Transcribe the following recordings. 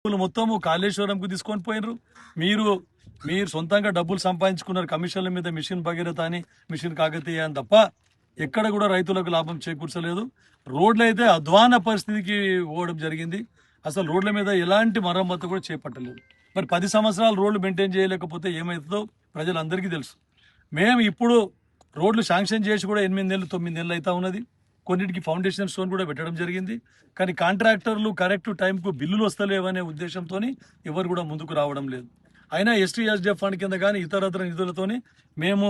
అప్పులు మొత్తము కాళేశ్వరంకు తీసుకొని పోయినరు. మీరు సొంతంగా డబ్బులు సంపాదించుకున్నారు కమిషన్ల మీద, మిషన్ భగీరథ అని, మిషన్ కాకతీయ అని తప్ప ఎక్కడ కూడా రైతులకు లాభం చేకూర్చలేదు. రోడ్లు అయితే అధ్వాన పరిస్థితికి పోవడం జరిగింది. అసలు రోడ్ల మీద ఎలాంటి మరమ్మతు కూడా చేపట్టలేదు. మరి 10 సంవత్సరాలు రోడ్లు మెయింటైన్ చేయలేకపోతే ఏమవుతుందో ప్రజలందరికీ తెలుసు. మేము ఇప్పుడు రోడ్లు శాంక్షన్ చేసి కూడా 8 నెలలు 9 నెలలు అవుతా ఉన్నది. కొన్నిటికి ఫౌండేషన్ స్టోన్ కూడా పెట్టడం జరిగింది. కానీ కాంట్రాక్టర్లు కరెక్ట్ టైంకు బిల్లులు వస్తలేవనే ఉద్దేశంతో ఎవరు కూడా ముందుకు రావడం లేదు. అయినా ఎస్టీఎస్డిఎఫ్ ఫండ్ కింద కానీ ఇతరత్ర నిధులతోని మేము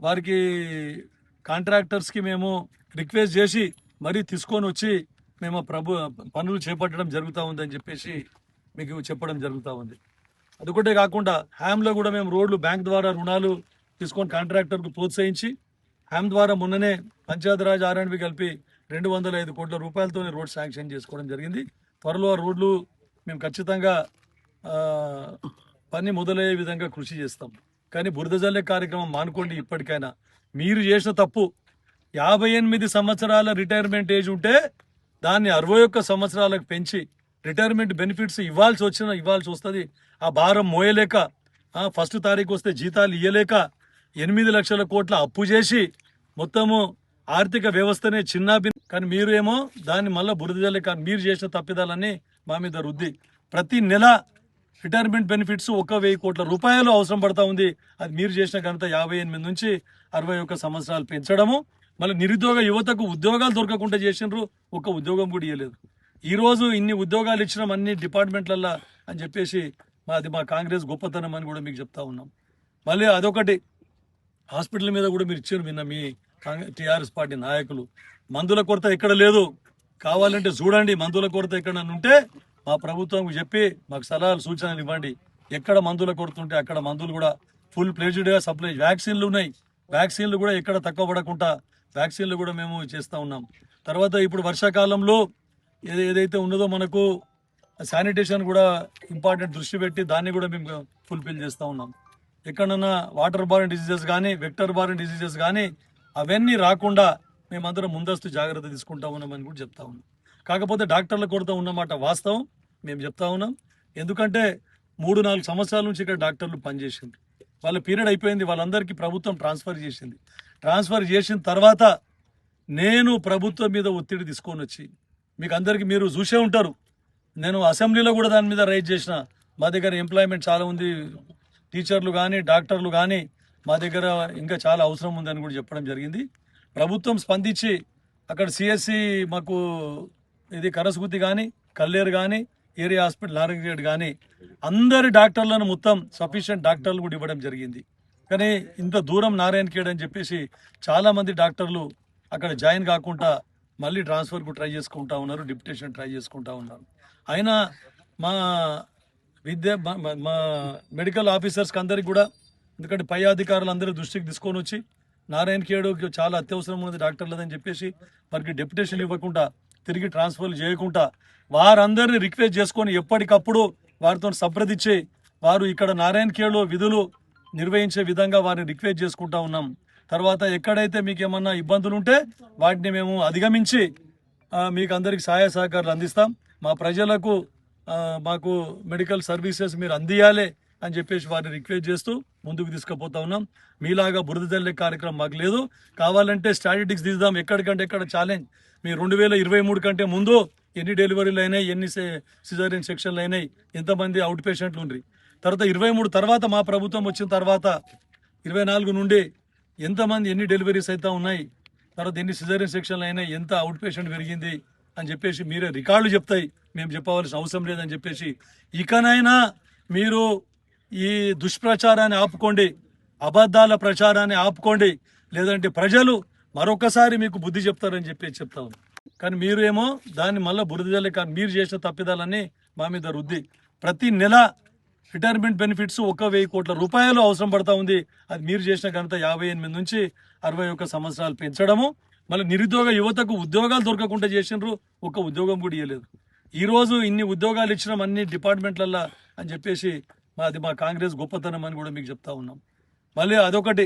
వారికి కాంట్రాక్టర్స్కి మేము రిక్వెస్ట్ చేసి మరీ తీసుకొని వచ్చి మేము పనులు చేపట్టడం జరుగుతూ ఉందని చెప్పేసి మీకు చెప్పడం జరుగుతూ ఉంది. అదొకటే కాకుండా హ్యామ్లో కూడా మేము రోడ్లు బ్యాంక్ ద్వారా రుణాలు తీసుకొని కాంట్రాక్టర్కు ప్రోత్సహించి హ్యామ్ ద్వారా మొన్ననే పంచాయతీరాజ్ R&B కలిపి 205 కోట్ల రూపాయలతో రోడ్ శాంక్షన్ చేసుకోవడం జరిగింది. త్వరలో ఆ రోడ్లు మేము ఖచ్చితంగా పని మొదలయ్యే విధంగా కృషి చేస్తాం. కానీ బురద జల్లే కార్యక్రమం మానుకోండి. ఇప్పటికైనా మీరు చేసిన తప్పు 58 సంవత్సరాల రిటైర్మెంట్ ఏజ్ ఉంటే దాన్ని 61 సంవత్సరాలకు పెంచి రిటైర్మెంట్ బెనిఫిట్స్ ఇవ్వాల్సి వస్తుంది. ఆ భారం మోయలేక ఫస్ట్ తారీఖు వస్తే జీతాలు ఇయ్యలేక 8 లక్షల కోట్ల అప్పు చేసి మొత్తము ఆర్థిక వ్యవస్థనే కానీ మీరు ఏమో దాన్ని మళ్ళీ బురద జల్లే మీరు చేసిన తప్పిదాలన్నీ మా మీద రుద్ది ప్రతి నెల రిటైర్మెంట్ బెనిఫిట్స్ 1,000 కోట్ల రూపాయలు అవసరం పడతా ఉంది. అది మీరు చేసిన ఘనత 58 నుంచి 61 సంవత్సరాలు పెంచడము. మళ్ళీ నిరుద్యోగ యువతకు ఉద్యోగాలు దొరకకుండా చేసినారు. ఒక్క ఉద్యోగం కూడా ఇవ్వలేదు. ఈరోజు ఇన్ని ఉద్యోగాలు ఇచ్చినాం అన్ని డిపార్ట్మెంట్లల్లో అని చెప్పేసి మా కాంగ్రెస్ గొప్పతనం అని కూడా మీకు చెప్తా ఉన్నాం. మళ్ళీ అదొకటి, హాస్పిటల్ మీద కూడా మీరు ఇచ్చారు నిన్న మీ టీఆర్ఎస్ పార్టీ నాయకులు. మందుల కొరత ఎక్కడ లేదు, కావాలంటే చూడండి. మందుల కొరత ఎక్కడ ఉంటే మా ప్రభుత్వంకు చెప్పి మాకు సలహాలు సూచనలు ఇవ్వండి. ఎక్కడ మందుల కొరత ఉంటే అక్కడ మందులు కూడా ఫుల్ ప్లేజ్డ్గా సప్లై. వ్యాక్సిన్లు ఉన్నాయి, వ్యాక్సిన్లు కూడా ఎక్కడ తక్కువ పడకుండా వ్యాక్సిన్లు కూడా మేము చేస్తూ ఉన్నాం. తర్వాత ఇప్పుడు వర్షాకాలంలో ఏదైతే ఉన్నదో మనకు శానిటేషన్ కూడా ఇంపార్టెంట్ దృష్టి పెట్టి దాన్ని కూడా మేము ఫుల్ఫిల్ చేస్తూ ఉన్నాం. ఎక్కడన్నా వాటర్ బార్న్ డిసీజెస్ కానీ వెక్టర్ బార్న్ డిసీజెస్ కానీ అవన్నీ రాకుండా మేమందరం ముందస్తు జాగ్రత్త తీసుకుంటా ఉన్నామని కూడా చెప్తా ఉన్నాం. కాకపోతే డాక్టర్ల కొరత ఉన్నమాట వాస్తవం, మేము చెప్తా ఉన్నాం. ఎందుకంటే 3-4 సంవత్సరాల నుంచి ఇక్కడ డాక్టర్లు పనిచేసింది, వాళ్ళ పీరియడ్ అయిపోయింది, వాళ్ళందరికీ ప్రభుత్వం ట్రాన్స్ఫర్ చేసింది. ట్రాన్స్ఫర్ చేసిన తర్వాత నేను ప్రభుత్వం మీద ఒత్తిడి తీసుకొని వచ్చి మీకు అందరికీ మీరు చూసే ఉంటారు, నేను అసెంబ్లీలో కూడా దాని మీద రైజ్ చేసిన. మా దగ్గర ఎంప్లాయ్మెంట్ చాలా ఉంది, టీచర్లు కానీ డాక్టర్లు కానీ మా దగ్గర ఇంకా చాలా అవసరం ఉందని కూడా చెప్పడం జరిగింది. ప్రభుత్వం స్పందించి అక్కడ CSC మాకు ఇది కరస్గుత్తి కానీ కల్లేరు కానీ ఏరియా హాస్పిటల్ నారాయణగేడ్ కానీ అందరి డాక్టర్లను మొత్తం సఫిషియెంట్ డాక్టర్లు కూడా ఇవ్వడం జరిగింది. కానీ ఇంత దూరం నారాయణఖేడ్ అని చెప్పేసి చాలామంది డాక్టర్లు అక్కడ జాయిన్ కాకుండా మళ్ళీ ట్రాన్స్ఫర్కు ట్రై చేసుకుంటా ఉన్నారు, డిప్యుటేషన్ ట్రై చేసుకుంటా ఉన్నారు. అయినా మా మెడికల్ ఆఫీసర్స్కి అందరికి కూడా, ఎందుకంటే పై అధికారులు అందరూ దృష్టికి తీసుకొని వచ్చి నారాయణఖేడ్కి చాలా అత్యవసరం ఉన్నది డాక్టర్లదని చెప్పేసి వారికి డెప్యుటేషన్ ఇవ్వకుండా తిరిగి ట్రాన్స్ఫర్లు చేయకుండా వారందరినీ రిక్వెస్ట్ చేసుకొని ఎప్పటికప్పుడు వారితో సంప్రదించి వారు ఇక్కడ నారాయణఖేడ్లో విధులు నిర్వహించే విధంగా వారిని రిక్వెస్ట్ చేసుకుంటా ఉన్నాం. తర్వాత ఎక్కడైతే మీకు ఏమన్నా ఇబ్బందులు ఉంటే వాటిని మేము అధిగమించి మీకు అందరికి సహాయ సహకారాలు అందిస్తాం. మా ప్రజలకు మాకు మెడికల్ సర్వీసెస్ మీరు అందియాలి అని చెప్పేసి వారిని రిక్వెస్ట్ చేస్తూ ముందుకు తీసుకుపోతా ఉన్నాం. మీలాగా బురద జల్లే కార్యక్రమం మాకు లేదు. కావాలంటే స్టాటిస్టిక్స్ తీద్దాం, ఎక్కడికంటే ఎక్కడ ఛాలెంజ్. మీ 2023 కంటే ముందు ఎన్ని డెలివరీలు అయినాయి, ఎన్ని సిజేరియన్ సెక్షన్లు అయినాయి, ఎంతమంది అవుట్ పేషెంట్లు ఉండ్రి. తర్వాత 23 తర్వాత మా ప్రభుత్వం వచ్చిన తర్వాత 24 నుండి ఎంతమంది ఎన్ని డెలివరీస్ అయితే ఉన్నాయి, తర్వాత ఎన్ని సిజేరియన్ సెక్షన్లు అయినాయి, ఎంత అవుట్ పేషెంట్ పెరిగింది అని చెప్పేసి మీరే రికార్డులు చెప్తాయి, మేము చెప్పవలసిన అవసరం లేదని చెప్పేసి ఇకనైనా మీరు ఈ దుష్ప్రచారాన్ని ఆపుకోండి, అబద్ధాల ప్రచారాన్ని ఆపుకోండి. లేదంటే ప్రజలు మరొకసారి మీకు బుద్ధి చెప్తారని చెప్పేసి చెప్తా ఉన్నాం. కానీ మీరు ఏమో దాన్ని మళ్ళీ బురద జల్లే మీరు చేసిన తప్పిదాలన్నీ మా మీద రుద్ది ప్రతి నెల రిటైర్మెంట్ బెనిఫిట్స్ 1,000 కోట్ల రూపాయలు అవసరం పడతా ఉంది. అది మీరు చేసిన ఘనత 58 నుంచి 61 సంవత్సరాలు పెంచడము. మళ్ళీ నిరుద్యోగ యువతకు ఉద్యోగాలు దొరకకుండా చేసినారు, ఒక్క ఉద్యోగం కూడా ఇవ్వలేదు. ఈరోజు ఇన్ని ఉద్యోగాలు ఇచ్చినాం అన్ని డిపార్ట్మెంట్లల్లో అని చెప్పేసి మా కాంగ్రెస్ గొప్పతనం అని కూడా మీకు చెప్తా ఉన్నాం. మళ్ళీ అదొకటి,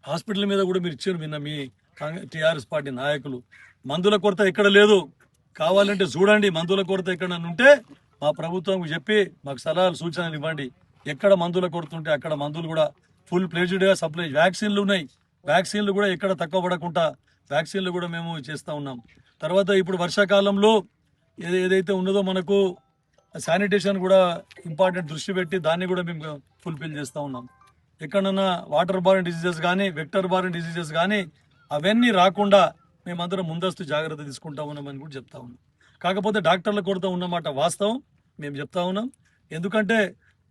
హాస్పిటల్ మీద కూడా మీరు ఇచ్చారు నిన్న మీ టీఆర్ఎస్ పార్టీ నాయకులు. మందుల కొరత ఎక్కడ లేదు, కావాలంటే చూడండి. మందుల కొరత ఎక్కడ ఉంటే మా ప్రభుత్వం చెప్పి మాకు సలహాలు సూచనలు ఇవ్వండి. ఎక్కడ మందుల కొడుతుంటే అక్కడ మందులు కూడా ఫుల్ ప్లేజ్డ్గా సప్లై, వ్యాక్సిన్లు ఉన్నాయి, వ్యాక్సిన్లు కూడా ఎక్కడ తక్కువ పడకుండా వ్యాక్సిన్లు కూడా మేము చేస్తూ ఉన్నాం. తర్వాత ఇప్పుడు వర్షాకాలంలో ఏదైతే ఉన్నదో మనకు శానిటేషన్ కూడా ఇంపార్టెంట్ దృష్టి పెట్టి దాన్ని కూడా మేము ఫుల్ఫిల్ చేస్తూ ఉన్నాం. ఎక్కడన్నా వాటర్ బార్న్ డిసీజెస్ కానీ వెక్టర్ బార్న్ డిసీజెస్ కానీ అవన్నీ రాకుండా మేమందరం ముందస్తు జాగ్రత్త తీసుకుంటా ఉన్నామని కూడా చెప్తా ఉన్నాం. కాకపోతే డాక్టర్ల కొరత ఉన్నమాట వాస్తవం, మేము చెప్తా ఉన్నాం. ఎందుకంటే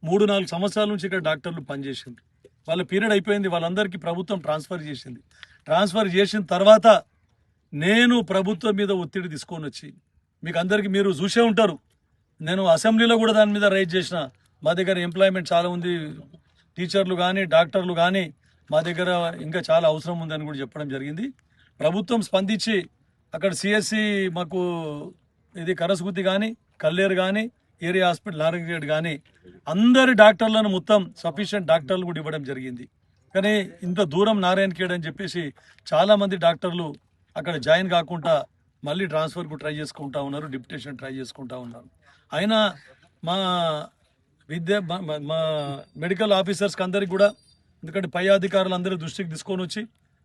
3-4 సంవత్సరాల నుంచి ఇక్కడ డాక్టర్లు పనిచేసింది, వాళ్ళ పీరియడ్ అయిపోయింది, వాళ్ళందరికీ ప్రభుత్వం ట్రాన్స్ఫర్ చేసింది. ట్రాన్స్ఫర్ చేసిన తర్వాత నేను ప్రభుత్వం మీద ఒత్తిడి తీసుకొని వచ్చి మీకు అందరికీ మీరు చూసే ఉంటారు, నేను అసెంబ్లీలో కూడా దాని మీద రైజ్ చేసిన. మా దగ్గర ఎంప్లాయ్మెంట్ చాలా ఉంది, టీచర్లు కానీ డాక్టర్లు కానీ మా దగ్గర ఇంకా చాలా అవసరం ఉందని కూడా చెప్పడం జరిగింది. ప్రభుత్వం స్పందించి అక్కడ సిఎస్సి మాకు ఇది కరస్గుత్తి కానీ కల్లేరు కానీ ఏరియా హాస్పిటల్ నారాయణగేడ్ కానీ అందరి డాక్టర్లను మొత్తం సఫిషియెంట్ డాక్టర్లు కూడా ఇవ్వడం జరిగింది. కానీ ఇంత దూరం నారాయణఖేడ్ అని చెప్పేసి చాలామంది డాక్టర్లు అక్కడ జాయిన్ కాకుండా మళ్ళీ ట్రాన్స్ఫర్కు ట్రై చేసుకుంటా ఉన్నారు, డిప్యుటేషన్ ట్రై చేసుకుంటా ఉన్నారు. అయినా మా మా మెడికల్ ఆఫీసర్స్కి అందరికి కూడా, ఎందుకంటే పై అధికారులు అందరూ దృష్టికి తీసుకొని వచ్చి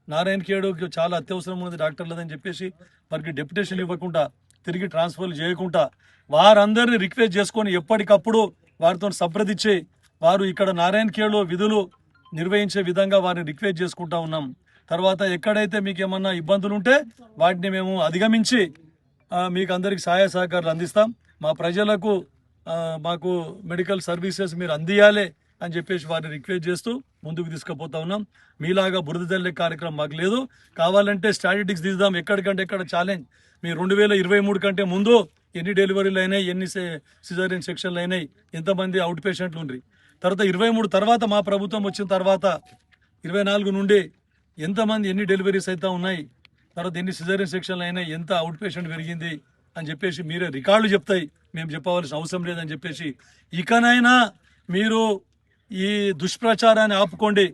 నారాయణఖేడ్కి చాలా అత్యవసరం ఉన్నది డాక్టర్లదని చెప్పేసి వారికి డెప్యుటేషన్ ఇవ్వకుండా తిరిగి ట్రాన్స్ఫర్లు చేయకుండా వారందరినీ రిక్వెస్ట్ చేసుకొని ఎప్పటికప్పుడు వారితో సంప్రదించి వారు ఇక్కడ నారాయణఖేడ్లో విధులు నిర్వహించే విధంగా వారిని రిక్వెస్ట్ చేసుకుంటా ఉన్నాం. తర్వాత ఎక్కడైతే మీకు ఏమన్నా ఇబ్బందులు ఉంటే వాటిని మేము అధిగమించి మీకు అందరికి సహాయ సహకారాలు అందిస్తాం. మా ప్రజలకు మాకు మెడికల్ సర్వీసెస్ మీరు అందియాలి అని చెప్పేసి వారిని రిక్వెస్ట్ చేస్తూ ముందుకు తీసుకుపోతా ఉన్నాం. మీలాగా బురద జల్లే కార్యక్రమం మాకు లేదు. కావాలంటే స్టాటిస్టిక్స్ తీద్దాం, ఎక్కడికంటే ఎక్కడ ఛాలెంజ్. మీ 2023 కంటే ముందు ఎన్ని డెలివరీలు అయినాయి, ఎన్ని సిజేరియన్ సెక్షన్లు అయినాయి, ఎంతమంది అవుట్ పేషెంట్లు ఉండ్రి. తర్వాత 23 తర్వాత మా ప్రభుత్వం వచ్చిన తర్వాత 24 నుండి ఎంతమంది ఎన్ని డెలివరీస్ అయితే ఉన్నాయి, తర్వాత ఎన్ని సిజేరియన్ సెక్షన్లు అయినాయి, ఎంత అవుట్ పేషెంట్ పెరిగింది అని చెప్పేసి మీరే రికార్డులు చెప్తాయి, మేము చెప్పవలసిన అవసరం లేదని చెప్పేసి ఇకనైనా మీరు ఈ దుష్ప్రచారాన్ని ఆపుకోండి,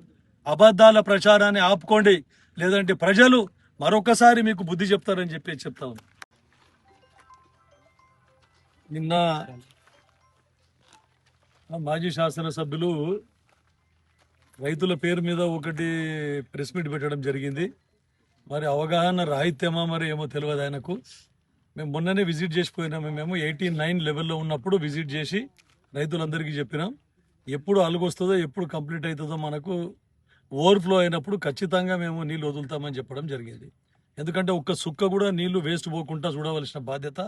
అబద్ధాల ప్రచారాన్ని ఆపుకోండి, లేదంటే ప్రజలు మరొకసారి మీకు బుద్ధి చెప్తారని చెప్పేసి చెప్తా ఉన్నాం. నిన్న మాజీ శాసనసభ్యులు రైతుల పేరు మీద ఒకటి ప్రెస్ మీట్ పెట్టడం జరిగింది. మరి అవగాహన రాహిత్యమా మరి ఏమో తెలియదు ఆయనకు. మేము మొన్ననే విజిట్ చేసిపోయినాము. మేము 89 లెవెల్లో ఉన్నప్పుడు విజిట్ చేసి రైతులందరికీ చెప్పినాం, ఎప్పుడు అలుగొస్తుందో ఎప్పుడు కంప్లీట్ అవుతుందో మనకు ఓవర్ఫ్లో అయినప్పుడు ఖచ్చితంగా మేము నీళ్ళు వదులుతామని చెప్పడం జరిగింది. ఎందుకంటే ఒక్క సుక్క కూడా నీళ్లు వేస్ట్ పోకుండా చూడవలసిన బాధ్యత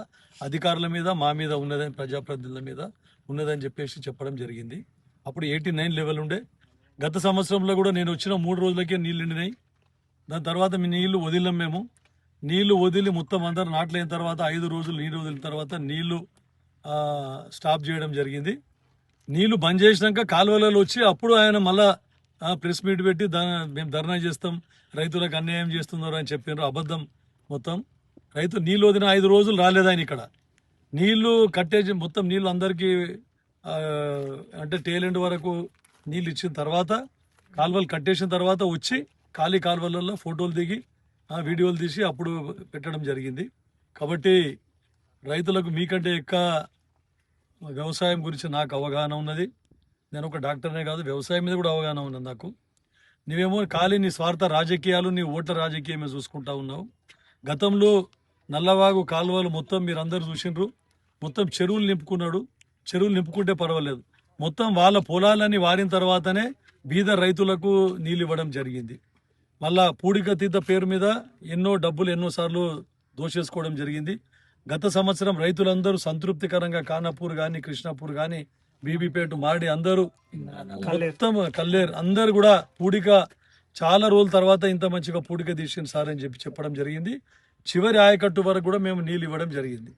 అధికారుల మీద, మా మీద ఉన్నదని, ప్రజాప్రతినిధుల మీద ఉన్నదని చెప్పేసి చెప్పడం జరిగింది. అప్పుడు 89 లెవెల్ ఉండే. గత సంవత్సరంలో కూడా నేను వచ్చిన 3 రోజులకే నీళ్ళు నిండినాయి. దాని తర్వాత మీ నీళ్లు వదిలినాం. మేము నీళ్లు వదిలి మొత్తం అందరు నాట్లయిన తర్వాత 5 రోజులు నీళ్ళు వదిలిన తర్వాత నీళ్లు స్టాప్ చేయడం జరిగింది. నీళ్లు బంద్ చేసినాక కాలువలలో వచ్చి అప్పుడు ఆయన మళ్ళా ప్రెస్ మీట్ పెట్టి మేము ధర్నా చేస్తాం, రైతులకు అన్యాయం చేస్తున్నారు అని చెప్పారు. అబద్ధం మొత్తం. రైతు నీళ్ళు వదిలిన 5 రోజులు రాలేదు ఆయన ఇక్కడ. నీళ్లు కట్టేసి మొత్తం నీళ్ళు అందరికీ అంటే టేలెంట్ వరకు నీళ్ళు ఇచ్చిన తర్వాత కాలువలు కట్టేసిన తర్వాత వచ్చి ఖాళీ కాలువలలో ఫోటోలు దిగి వీడియోలు తీసి అప్పుడు పెట్టడం జరిగింది. కాబట్టి రైతులకు మీకంటే ఎక్కువ వ్యవసాయం గురించి నాకు అవగాహన ఉన్నది. నేను ఒక డాక్టర్నే కాదు, వ్యవసాయం మీద కూడా అవగాహన ఉన్నది నాకు. నీవేమో ఖాళీ నీ స్వార్థ రాజకీయాలు, నీ ఓట్ల రాజకీయమే చూసుకుంటా ఉన్నావు. గతంలో నల్లవాగు కాలువలు మొత్తం మీరు అందరు చూసిండ్రు, మొత్తం చెరువులు నింపుకున్నాడు. చెరువులు నింపుకుంటే పర్వాలేదు, మొత్తం వాళ్ళ పొలాలన్నీ వారిన తర్వాతనే బీద రైతులకు నీళ్ళు ఇవ్వడం జరిగింది. మళ్ళా పూడికతీత పేరు మీద ఎన్నో డబ్బులు ఎన్నోసార్లు దోచేసుకోవడం జరిగింది. గత సంవత్సరం రైతులందరూ సంతృప్తికరంగా ఖానాపూర్ కానీ, కృష్ణాపూర్ కానీ, బీబీపేట, మాడి అందరూ మొత్తం కల్లేరు అందరు కూడా పూడిక చాలా రోజుల తర్వాత ఇంత మంచిగా పూడిక తీసింది సార్ అని చెప్పడం జరిగింది. చివరి ఆయకట్టు వరకు కూడా మేము నీళ్ళు ఇవ్వడం జరిగింది.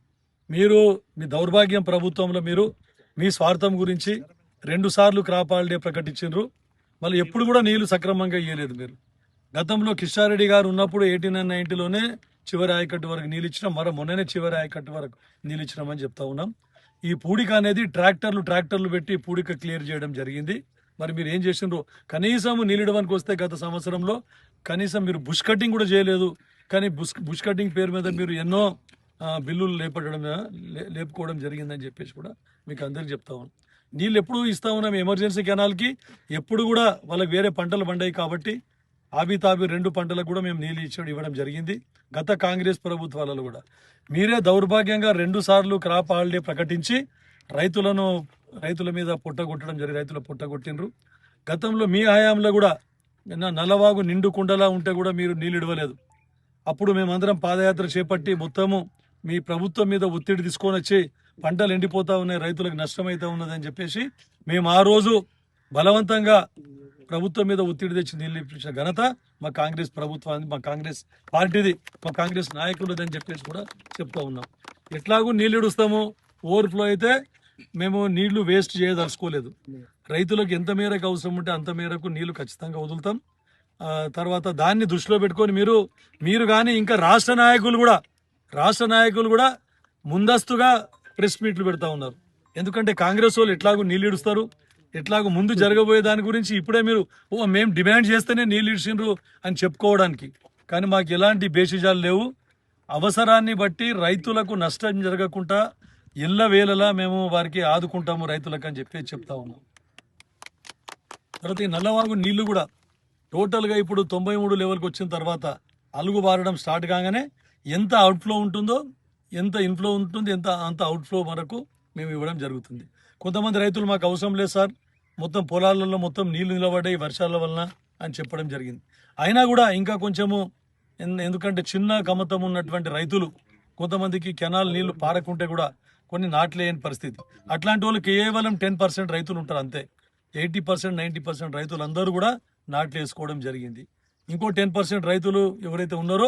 మీరు మీ దౌర్భాగ్యం ప్రభుత్వంలో మీరు మీ స్వార్థం గురించి 2 సార్లు క్రాప్ హాలిడే ప్రకటించారు. మళ్ళీ ఎప్పుడు కూడా నీళ్లు సక్రమంగా ఇవ్వలేదు మీరు. గతంలో కిషారెడ్డి గారు ఉన్నప్పుడు 89-90లోనే చివరి ఆయకట్టు వరకు నీళ్ళు ఇచ్చినాం, మొన్ననే చివరి ఆయకట్టు వరకు నీళ్ళు ఇచ్చినామని చెప్తా ఉన్నాం. ఈ పూడిక అనేది ట్రాక్టర్లు పెట్టి పూడిక క్లియర్ చేయడం జరిగింది. మరి మీరు ఏం చేసిండ్రు? కనీసం నీళ్ళు ఇవ్వడానికి వస్తే గత సంవత్సరంలో కనీసం మీరు బుష్ కటింగ్ కూడా చేయలేదు. కానీ బుష్ కటింగ్ పేరు మీద మీరు ఎన్నో బిల్లులు లేపుకోవడం జరిగిందని చెప్పేసి కూడా మీకు అందరికి చెప్తా ఉన్నాం. నీళ్ళు ఎప్పుడు ఇస్తా ఉన్నాం ఎమర్జెన్సీ కెనాల్కి, ఎప్పుడు కూడా వాళ్ళకి వేరే పంటలు పండాయి కాబట్టి ఆబితాబి 2 పంటలకు కూడా మేము నీళ్ళు ఇవ్వడం జరిగింది గత కాంగ్రెస్ ప్రభుత్వాలలో కూడా. మీరే దౌర్భాగ్యంగా 2 సార్లు క్రాప్ హాలిడే ప్రకటించి రైతుల మీద పుట్టగొట్టడం జరిగింది. రైతులు పుట్టగొట్టినరు. గతంలో మీ హయాంలో కూడా నల్లవాగు నిండు కుండలా ఉంటే కూడా మీరు నీళ్ళు ఇవ్వలేదు. అప్పుడు మేమందరం పాదయాత్ర చేపట్టి మొత్తము మీ ప్రభుత్వం మీద ఒత్తిడి తీసుకొని వచ్చి పంటలు ఎండిపోతా ఉన్నాయి, రైతులకు నష్టమైతే ఉన్నదని చెప్పేసి మేము ఆ రోజు బలవంతంగా ప్రభుత్వం మీద ఒత్తిడి తెచ్చి నీళ్ళు ఇప్పించిన ఘనత మా కాంగ్రెస్ ప్రభుత్వాన్ని, మా కాంగ్రెస్ పార్టీది, మా కాంగ్రెస్ నాయకులదని చెప్పేసి కూడా చెప్తా ఉన్నాం. ఎట్లాగూ నీళ్ళు ఇడుస్తాము, ఓవర్ఫ్లో అయితే మేము నీళ్లు వేస్ట్ చేయదలుచుకోలేదు. రైతులకు ఎంత మేరకు అవసరం ఉంటే అంత మేరకు నీళ్లు ఖచ్చితంగా వదులుతాం. తర్వాత దాన్ని దృష్టిలో పెట్టుకొని మీరు కానీ ఇంకా రాష్ట్ర నాయకులు కూడా ముందస్తుగా ప్రెస్ మీట్లు పెడతా ఉన్నారు. ఎందుకంటే కాంగ్రెస్ వాళ్ళు ఎట్లాగూ నీళ్ళు ఇడుస్తారు, ఎట్లాగూ ముందు జరగబోయే దాని గురించి ఇప్పుడే మీరు మేము డిమాండ్ చేస్తేనే నీళ్ళు ఇడిచిండ్రు అని చెప్పుకోవడానికి. కానీ మాకు ఎలాంటి బేసిజాలు లేవు. అవసరాన్ని బట్టి రైతులకు నష్టం జరగకుండా ఎల్లవేళలా మేము వారికి ఆదుకుంటాము రైతులకు అని చెప్పి చెప్తా ఉన్నాం. తర్వాత ఈ నల్లవాగు నీళ్లు కూడా టోటల్గా ఇప్పుడు 93 లెవెల్కి వచ్చిన తర్వాత అలుగు బారడం స్టార్ట్ కాగానే ఎంత అవుట్ఫ్లో ఉంటుందో, ఎంత ఇన్ఫ్లో ఉంటుంది, అంత అవుట్ఫ్లో వరకు మేము ఇవ్వడం జరుగుతుంది. కొంతమంది రైతులు మాకు అవసరం లేదు సార్, మొత్తం పొలాలలో మొత్తం నీళ్లు నిలబడ్డాయి వర్షాల వలన అని చెప్పడం జరిగింది. అయినా కూడా ఇంకా కొంచెము, ఎందుకంటే చిన్న కమతం ఉన్నటువంటి రైతులు కొంతమందికి కెనాల్ నీళ్లు పారకుంటే కూడా కొన్ని నాట్లేని పరిస్థితి. అట్లాంటి వాళ్ళు కేవలం 10% రైతులు ఉంటారు అంతే. 80% 90% రైతులు అందరూ కూడా నాట్లు వేసుకోవడం జరిగింది. ఇంకో 10% రైతులు ఎవరైతే ఉన్నారో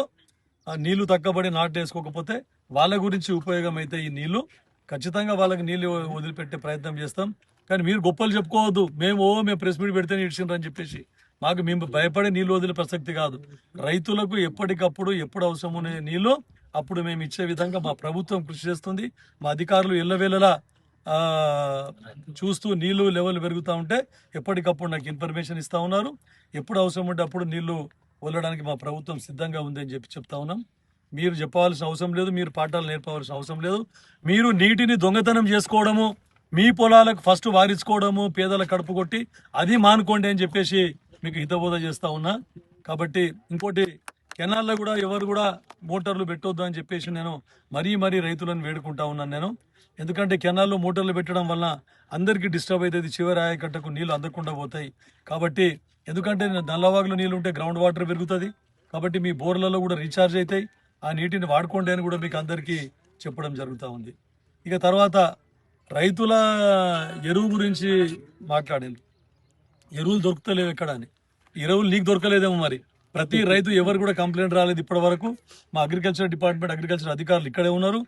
ఆ నీళ్లు తక్కబడి నాట్లు వేసుకోకపోతే వాళ్ళ గురించి ఉపయోగం అయితే ఈ నీళ్లు ఖచ్చితంగా వాళ్ళకి నీళ్లు వదిలిపెట్టే ప్రయత్నం చేస్తాం. కానీ మీరు గొప్పలు చెప్పుకోవద్దు, మేము ప్రెస్ మీట్ పెడితేనే ఇడిచిండ్రు అని చెప్పేసి. మేము భయపడే నీళ్లు వదిలే ప్రసక్తి కాదు. రైతులకు ఎప్పటికప్పుడు ఎప్పుడు అవసరం ఉన్న నీళ్లు అప్పుడు మేము ఇచ్చే విధంగా మా ప్రభుత్వం కృషి చేస్తుంది. మా అధికారులు ఎల్లవేళలా చూస్తూ నీళ్లు లెవెల్ పెరుగుతూ ఉంటే ఎప్పటికప్పుడు నాకు ఇన్ఫర్మేషన్ ఇస్తూ ఉన్నారు. ఎప్పుడు అవసరం ఉంటే అప్పుడు నీళ్లు వదలడానికి మా ప్రభుత్వం సిద్ధంగా ఉందని చెప్తా ఉన్నాం. మీరు చెప్పవలసిన అవసరం లేదు, మీరు పాఠాలు నేర్పవలసిన అవసరం లేదు. మీరు నీటిని దొంగతనం చేసుకోవడము, మీ పొలాలకు ఫస్ట్ వారించుకోవడము, పేదల కడుపు కొట్టి అది మానుకోండి అని చెప్పేసి మీకు హితబోధ చేస్తూ ఉన్నా. కాబట్టి ఇంకోటి, కెనాల్లో కూడా ఎవరు కూడా మోటార్లు పెట్టొద్దు అని చెప్పేసి నేను మరీ రైతులను వేడుకుంటా ఉన్నాను నేను. ఎందుకంటే కెనాల్లో మోటార్లు పెట్టడం వల్ల అందరికీ డిస్టర్బ్ అవుతుంది, చివరి ఆయకట్టకు నీళ్ళు అందకుండా పోతాయి. కాబట్టి ఎందుకంటే నల్లవాగులో నీళ్ళు ఉంటే గ్రౌండ్ వాటర్ పెరుగుతుంది, కాబట్టి మీ బోర్లలో కూడా రీఛార్జ్ అవుతాయి, ఆ నీటిని వాడుకోండి అని కూడా మీకు అందరికీ చెప్పడం జరుగుతూ ఉంది. ఇక తర్వాత రైతుల ఎరువు గురించి మాట్లాడాను. ఎరువులు దొరుకుతలేవు ఎక్కడ అని. ఎరువులు నీకు దొరకలేదేమో మరి. ప్రతి రైతు ఎవరు కూడా కంప్లైంట్ రాలేదు ఇప్పటి వరకు. మా అగ్రికల్చర్ డిపార్ట్మెంట్, అగ్రికల్చర్ అధికారులు ఇక్కడే ఉన్నారు.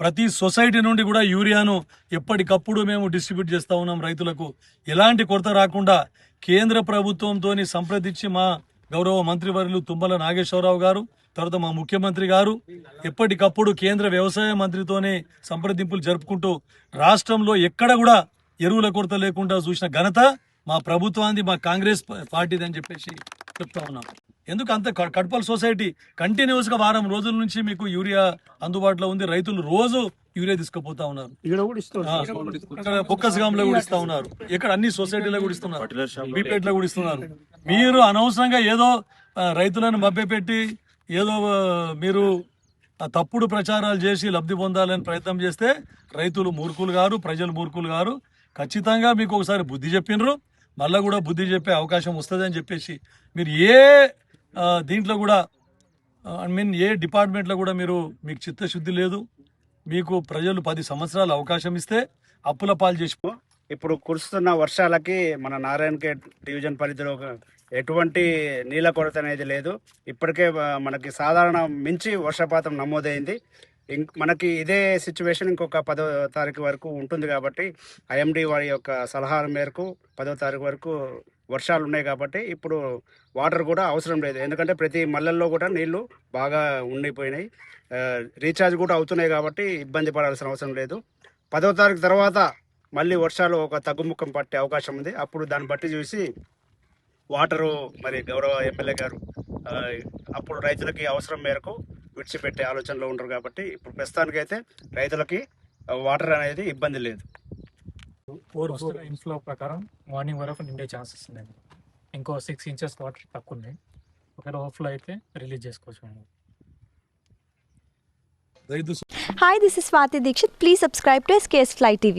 ప్రతి సొసైటీ నుండి కూడా యూరియాను ఎప్పటికప్పుడు మేము డిస్ట్రిబ్యూట్ చేస్తూ ఉన్నాం రైతులకు. ఎలాంటి కొరత రాకుండా కేంద్ర ప్రభుత్వంతో సంప్రదించి మా గౌరవ మంత్రివర్యులు తుమ్మల నాగేశ్వరరావు గారు, తర్వాత మా ముఖ్యమంత్రి గారు ఎప్పటికప్పుడు కేంద్ర వ్యవసాయ మంత్రితోనే సంప్రదింపులు జరుపుకుంటూ రాష్ట్రంలో ఎక్కడ కూడా ఎరువుల కొరత లేకుండా చూసిన ఘనత మా ప్రభుత్వానికి, మా కాంగ్రెస్ పార్టీది అని చెప్పేసి చెప్తా ఉన్నాం. ఎందుకు అంత కడపల్ సొసైటీ కంటిన్యూస్గా వారం రోజుల నుంచి మీకు యూరియా అందుబాటులో ఉంది. రైతులు రోజు యూరియా తీసుకుపోతా ఉన్నారు. బొక్కస్గాంలో కూడా ఇస్తా ఉన్నారు, ఇక్కడ అన్ని సొసైటీలో కూడా ఇస్తున్నారు, బీపేట్లో కూడా ఇస్తున్నారు. మీరు అనవసరంగా ఏదో రైతులను మభ్యపెట్టి ఏదో మీరు తప్పుడు ప్రచారాలు చేసి లబ్ధి పొందాలని ప్రయత్నం చేస్తే రైతులు మూర్ఖులు గారు, ప్రజలు మూర్ఖులు గారు. ఖచ్చితంగా మీకు ఒకసారి బుద్ధి చెప్పినరు, మళ్ళీ కూడా బుద్ధి చెప్పే అవకాశం వస్తుంది అని చెప్పేసి మీరు దీంట్లో కూడా ఏ డిపార్ట్మెంట్లో కూడా మీకు చిత్తశుద్ధి లేదు. మీకు ప్రజలు 10 సంవత్సరాలు అవకాశం ఇస్తే అప్పుల పాలు చేసి. ఇప్పుడు కురుస్తున్న వర్షాలకి మన నారాయణఖేడ్ డివిజన్ పరిధిలో ఎటువంటి నీళ్ళ కొరత అనేది లేదు. ఇప్పటికే మనకి సాధారణ మించి వర్షపాతం నమోదైంది. మనకి ఇదే సిచ్యువేషన్ ఇంకొక 10వ తారీఖు వరకు ఉంటుంది కాబట్టి ఐఎండి వారి యొక్క సలహాల మేరకు 10వ తారీఖు వరకు వర్షాలు ఉన్నాయి కాబట్టి ఇప్పుడు వాటర్ కూడా అవసరం లేదు. ఎందుకంటే ప్రతి మల్లల్లో కూడా నీళ్లు బాగా ఉండిపోయినాయి, రీఛార్జ్ కూడా అవుతున్నాయి కాబట్టి ఇబ్బంది పడాల్సిన అవసరం లేదు. 10వ తారీఖు తర్వాత మళ్ళీ వర్షాలు ఒక తగ్గుముఖం పట్టే అవకాశం ఉంది. అప్పుడు దాన్ని బట్టి చూసి వాటరు మరి గౌరవ ఎమ్మెల్యే గారు అప్పుడు రైతులకి అవసరం మేరకు విడిచిపెట్టే ఆలోచనలో ఉంటారు కాబట్టి ఇప్పుడు ప్రస్తుతానికైతే రైతులకి వాటర్ అనేది ఇబ్బంది లేదు. వస్తున్న ఇన్ఫ్లో ప్రకారం మార్నింగ్ వరకు నిండే ఛాన్సెస్ ఉన్నాయి. ఇంకో 6 ఇంచెస్ వాటర్ తక్కువ ఉన్నాయి. ఒకవేళ ఓవర్ఫ్లో అయితే రిలీజ్ చేసుకోవచ్చు మనం. రైతు Hi, this is Swati Dikshit. Please subscribe to SKS Fly TV.